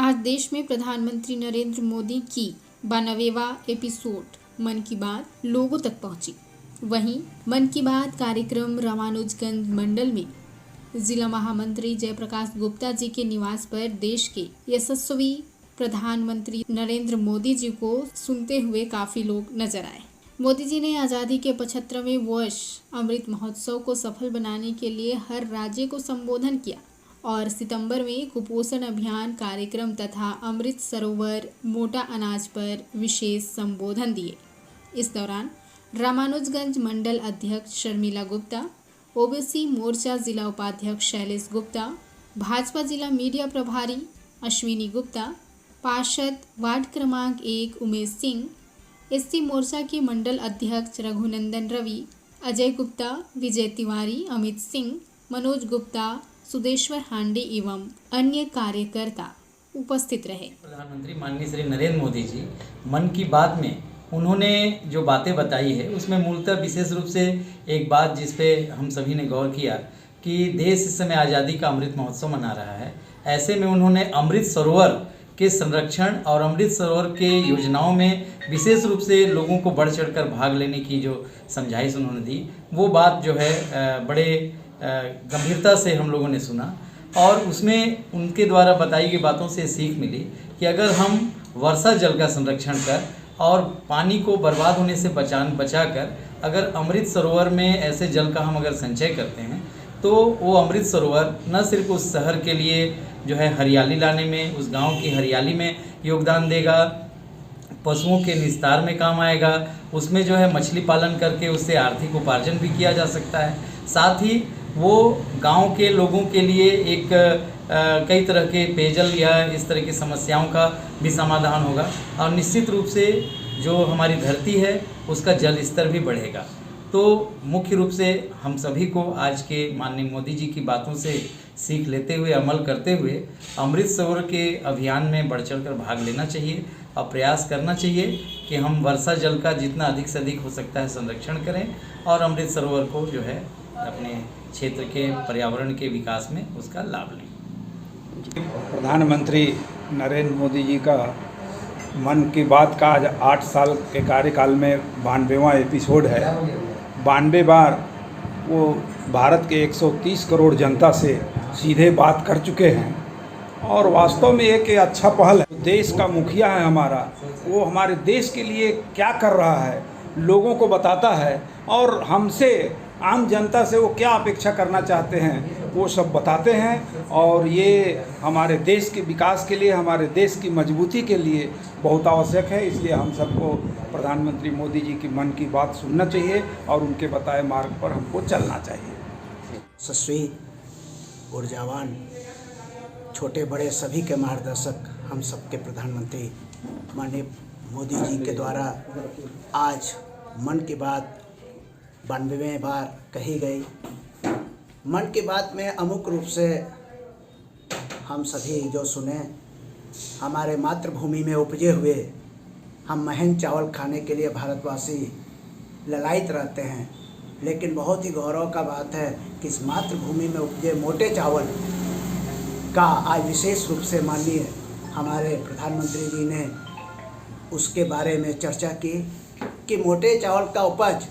आज देश में प्रधानमंत्री नरेंद्र मोदी की 92वां एपिसोड मन की बात लोगों तक पहुंची। वहीं मन की बात कार्यक्रम रामानुजगंज मंडल में जिला महामंत्री जयप्रकाश गुप्ता जी के निवास पर देश के यशस्वी प्रधानमंत्री नरेंद्र मोदी जी को सुनते हुए काफी लोग नजर आए। मोदी जी ने आज़ादी के 75वें वर्ष अमृत महोत्सव को सफल बनाने के लिए हर राज्य को संबोधन किया और सितंबर में कुपोषण अभियान कार्यक्रम तथा अमृत सरोवर मोटा अनाज पर विशेष संबोधन दिए। इस दौरान रामानुजगंज मंडल अध्यक्ष शर्मिला गुप्ता, ओबीसी मोर्चा जिला उपाध्यक्ष शैलेश गुप्ता, भाजपा जिला मीडिया प्रभारी अश्विनी गुप्ता, पार्षद वार्ड क्रमांक 1 उमेश सिंह, एससी मोर्चा के मंडल अध्यक्ष रघुनंदन रवि, अजय गुप्ता, विजय तिवारी, अमित सिंह, मनोज गुप्ता, सुदेश्वर हांडे एवं अन्य कार्यकर्ता उपस्थित रहे। प्रधानमंत्री माननीय श्री नरेंद्र मोदी जी मन की बात में उन्होंने जो बातें बताई है उसमें मूलतः विशेष रूप से एक बात जिस पे हम सभी ने गौर किया कि देश इस समय आज़ादी का अमृत महोत्सव मना रहा है। ऐसे में उन्होंने अमृत सरोवर के संरक्षण और अमृत सरोवर के योजनाओं में विशेष रूप से लोगों को बढ़ चढ़कर भाग लेने की जो समझाइश उन्होंने दी, वो बात जो है बड़े गंभीरता से हम लोगों ने सुना और उसमें उनके द्वारा बताई गई बातों से सीख मिली कि अगर हम वर्षा जल का संरक्षण कर और पानी को बर्बाद होने से बचाकर अगर अमृत सरोवर में ऐसे जल का हम अगर संचय करते हैं तो वो अमृत सरोवर न सिर्फ उस शहर के लिए जो है हरियाली लाने में, उस गांव की हरियाली में योगदान देगा, पशुओं के निस्तार में काम आएगा, उसमें जो है मछली पालन करके उससे आर्थिक उपार्जन भी किया जा सकता है, साथ ही वो गांव के लोगों के लिए एक कई तरह के पेयजल या इस तरह की समस्याओं का भी समाधान होगा और निश्चित रूप से जो हमारी धरती है उसका जल स्तर भी बढ़ेगा। तो मुख्य रूप से हम सभी को आज के माननीय मोदी जी की बातों से सीख लेते हुए, अमल करते हुए अमृत सरोवर के अभियान में बढ़ चढ़ कर भाग लेना चाहिए और प्रयास करना चाहिए कि हम वर्षा जल का जितना अधिक से अधिक हो सकता है संरक्षण करें और अमृत सरोवर को जो है अपने क्षेत्र के पर्यावरण के विकास में उसका लाभ लें। प्रधानमंत्री नरेंद्र मोदी जी का मन की बात का आज 8 साल के कार्यकाल में 92वां एपिसोड है। 92 बार वो भारत के 130 करोड़ जनता से सीधे बात कर चुके हैं और वास्तव में एक अच्छा पहल है। देश का मुखिया है हमारा, वो हमारे देश के लिए क्या कर रहा है लोगों को बताता है और हमसे आम जनता से वो क्या अपेक्षा करना चाहते हैं वो सब बताते हैं और ये हमारे देश के विकास के लिए, हमारे देश की मजबूती के लिए बहुत आवश्यक है। इसलिए हम सबको प्रधानमंत्री मोदी जी की मन की बात सुनना चाहिए और उनके बताए मार्ग पर हमको चलना चाहिए। यशस्वी, ऊर्जावान, छोटे बड़े सभी के मार्गदर्शक हम सबके प्रधानमंत्री माननीय मोदी जी के द्वारा आज मन की बात 92वें बार कही गई। मन की बात में अमुक रूप से हम सभी जो सुने, हमारे मातृभूमि में उपजे हुए हम महंगे चावल खाने के लिए भारतवासी ललायित रहते हैं, लेकिन बहुत ही गौरव का बात है कि इस मातृभूमि में उपजे मोटे चावल का आज विशेष रूप से माननीय हमारे प्रधानमंत्री जी ने उसके बारे में चर्चा की कि मोटे चावल का उपज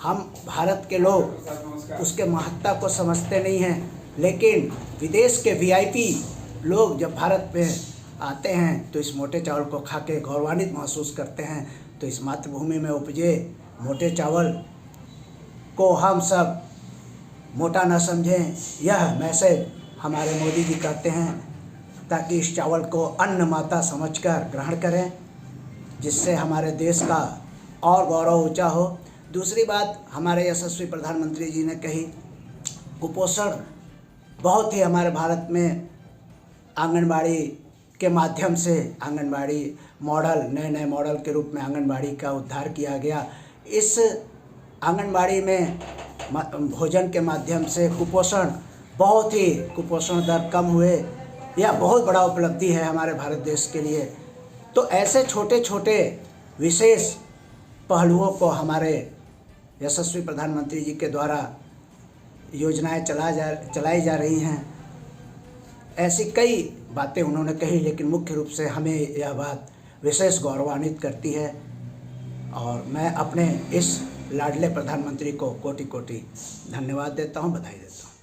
हम भारत के लोग उसके महत्ता को समझते नहीं हैं, लेकिन विदेश के वीआईपी लोग जब भारत में आते हैं तो इस मोटे चावल को खा के गौरवान्वित महसूस करते हैं। तो इस मातृभूमि में उपजे मोटे चावल को हम सब मोटा न समझें, यह मैसेज हमारे मोदी जी कहते हैं, ताकि इस चावल को अन्न माता समझकर ग्रहण करें, जिससे हमारे देश का और गौरव ऊंचा हो। दूसरी बात हमारे यशस्वी प्रधानमंत्री जी ने कही, कुपोषण बहुत ही हमारे भारत में आंगनबाड़ी के माध्यम से आंगनबाड़ी मॉडल, नए मॉडल के रूप में आंगनबाड़ी का उद्धार किया गया। इस आंगनबाड़ी में भोजन के माध्यम से कुपोषण दर कम हुए, यह बहुत बड़ा उपलब्धि है हमारे भारत देश के लिए। तो ऐसे छोटे छोटे विशेष पहलुओं को हमारे यशस्वी प्रधानमंत्री जी के द्वारा योजनाएं चलाई जा रही हैं। ऐसी कई बातें उन्होंने कही, लेकिन मुख्य रूप से हमें यह बात विशेष गौरवान्वित करती है और मैं अपने इस लाडले प्रधानमंत्री को कोटि कोटि धन्यवाद देता हूं, बधाई देता हूं।